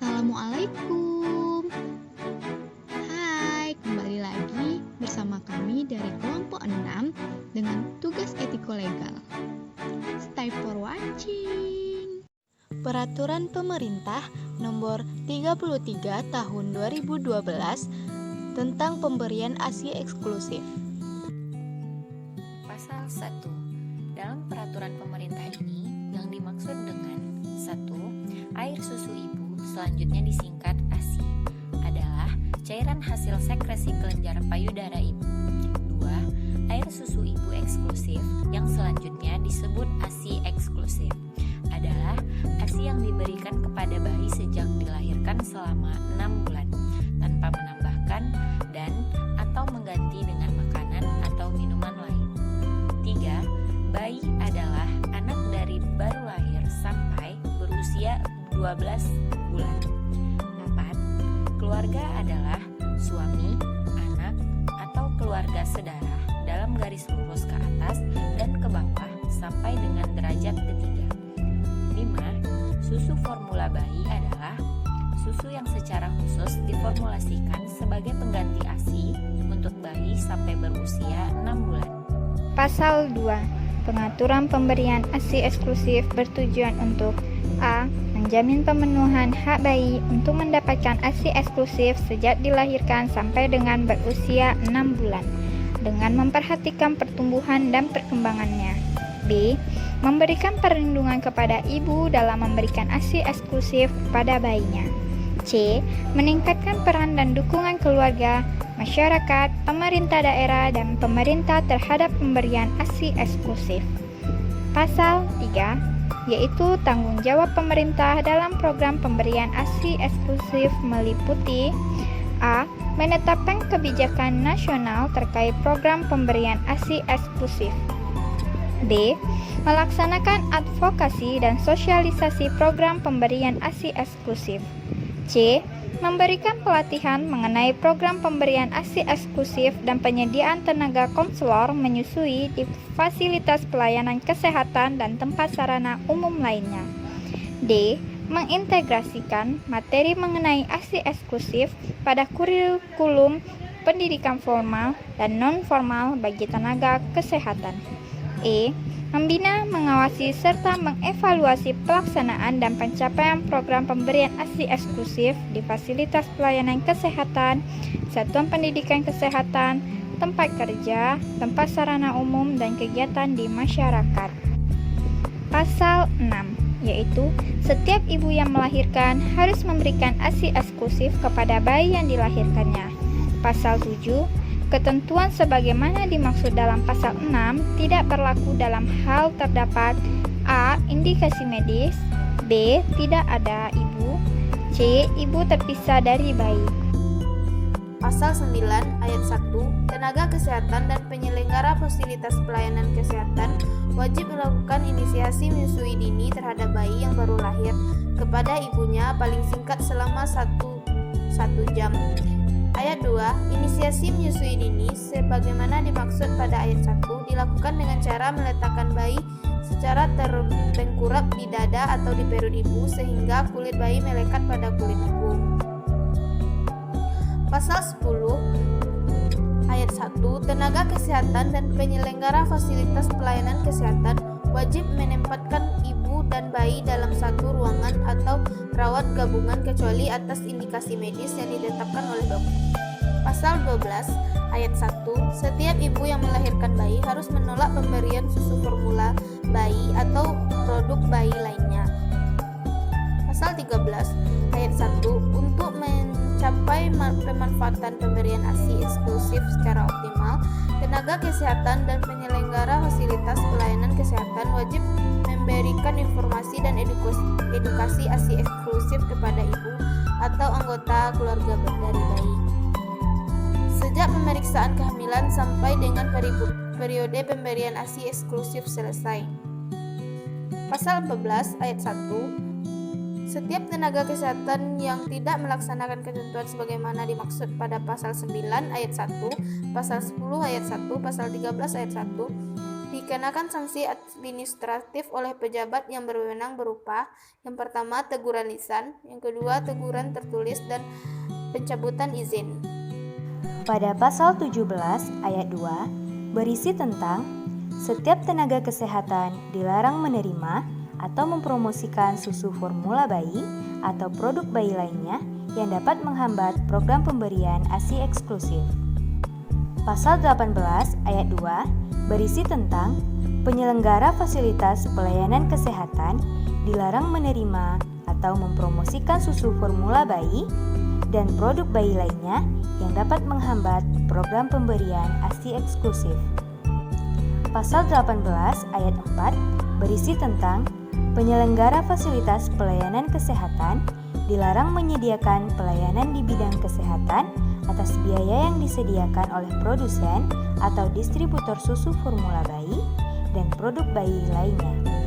Assalamualaikum. Hai, kembali lagi bersama kami dari kelompok 6 dengan tugas etiko-legal. Stay for watching. Peraturan Pemerintah Nomor 33 Tahun 2012 tentang pemberian ASI eksklusif. Pasal 1. Dalam peraturan pemerintah ini yang dimaksud dengan 1. Air susu ibu, selanjutnya disingkat ASI, adalah cairan hasil sekresi kelenjar payudara ibu. 2. Air susu ibu eksklusif yang selanjutnya disebut ASI eksklusif adalah ASI yang diberikan kepada bayi sejak dilahirkan selama 6 bulan tanpa menambahkan dan atau mengganti dengan makanan atau minuman lain. 3. Bayi adalah anak dari baru lahir sampai berusia 12 bulan. 4. Keluarga adalah suami, anak, atau keluarga sedarah dalam garis lurus ke atas dan ke bawah sampai dengan derajat ketiga. 5. Susu formula bayi adalah susu yang secara khusus diformulasikan sebagai pengganti ASI untuk bayi sampai berusia 6 bulan. Pasal 2. Pengaturan pemberian ASI eksklusif bertujuan untuk A. Menjamin pemenuhan hak bayi untuk mendapatkan ASI eksklusif sejak dilahirkan sampai dengan berusia 6 bulan dengan memperhatikan pertumbuhan dan perkembangannya. B. Memberikan perlindungan kepada ibu dalam memberikan ASI eksklusif kepada bayinya. C. Meningkatkan peran dan dukungan keluarga, masyarakat, pemerintah daerah, dan pemerintah terhadap pemberian ASI eksklusif. Pasal 3, yaitu tanggung jawab pemerintah dalam program pemberian ASI eksklusif meliputi A. Menetapkan kebijakan nasional terkait program pemberian ASI eksklusif. B. Melaksanakan advokasi dan sosialisasi program pemberian ASI eksklusif. C. Memberikan pelatihan mengenai program pemberian ASI eksklusif dan penyediaan tenaga konselor menyusui di fasilitas pelayanan kesehatan dan tempat sarana umum lainnya. D. Mengintegrasikan materi mengenai ASI eksklusif pada kurikulum pendidikan formal dan non-formal bagi tenaga kesehatan. E. Membina, mengawasi, serta mengevaluasi pelaksanaan dan pencapaian program pemberian ASI eksklusif di fasilitas pelayanan kesehatan, satuan pendidikan kesehatan, tempat kerja, tempat sarana umum, dan kegiatan di masyarakat. Pasal 6, yaitu setiap ibu yang melahirkan harus memberikan ASI eksklusif kepada bayi yang dilahirkannya. Pasal 7, ketentuan sebagaimana dimaksud dalam pasal 6 tidak berlaku dalam hal terdapat A. Indikasi medis, B. Tidak ada ibu, C. Ibu terpisah dari bayi. Pasal 9 ayat 1, tenaga kesehatan dan penyelenggara fasilitas pelayanan kesehatan wajib melakukan inisiasi menyusui dini terhadap bayi yang baru lahir kepada ibunya paling singkat selama 1 jam. Ayat 2, inisiasi menyusui dini sebagaimana dimaksud pada ayat 1 dilakukan dengan cara meletakkan bayi secara tertengkurap di dada atau di perut ibu sehingga kulit bayi melekat pada kulit ibu. Pasal 10 ayat 1, tenaga kesehatan dan penyelenggara fasilitas pelayanan kesehatan wajib menempatkan ibu dan bayi dalam satu ruangan atau rawat gabungan kecuali atas indikasi medis yang ditetapkan oleh dokter. Pasal 12 ayat 1, setiap ibu yang melahirkan bayi harus menolak pemberian susu formula bayi atau produk bayi lainnya. Pasal 13 ayat 1, untuk mencapai pemanfaatan pemberian ASI eksklusif secara optimal, tenaga kesehatan dan penyelenggara fasilitas pelayanan kesehatan wajib memberikan informasi dan edukasi ASI eksklusif kepada ibu atau anggota keluarga dari bayi sejak pemeriksaan kehamilan sampai dengan periode pemberian ASI eksklusif selesai. Pasal 14 ayat 1, setiap tenaga kesehatan yang tidak melaksanakan ketentuan sebagaimana dimaksud pada pasal 9 ayat 1, pasal 10 ayat 1, pasal 13 ayat 1, dikenakan sanksi administratif oleh pejabat yang berwenang berupa yang pertama teguran lisan, yang kedua teguran tertulis dan pencabutan izin. Pada pasal 17 ayat 2 berisi tentang setiap tenaga kesehatan dilarang menerima atau mempromosikan susu formula bayi atau produk bayi lainnya yang dapat menghambat program pemberian ASI eksklusif. Pasal 18 ayat 2 berisi tentang penyelenggara fasilitas pelayanan kesehatan dilarang menerima atau mempromosikan susu formula bayi dan produk bayi lainnya yang dapat menghambat program pemberian ASI eksklusif. Pasal 18 ayat 4 berisi tentang penyelenggara fasilitas pelayanan kesehatan dilarang menyediakan pelayanan di bidang kesehatan atas biaya yang disediakan oleh produsen atau distributor susu formula bayi dan produk bayi lainnya.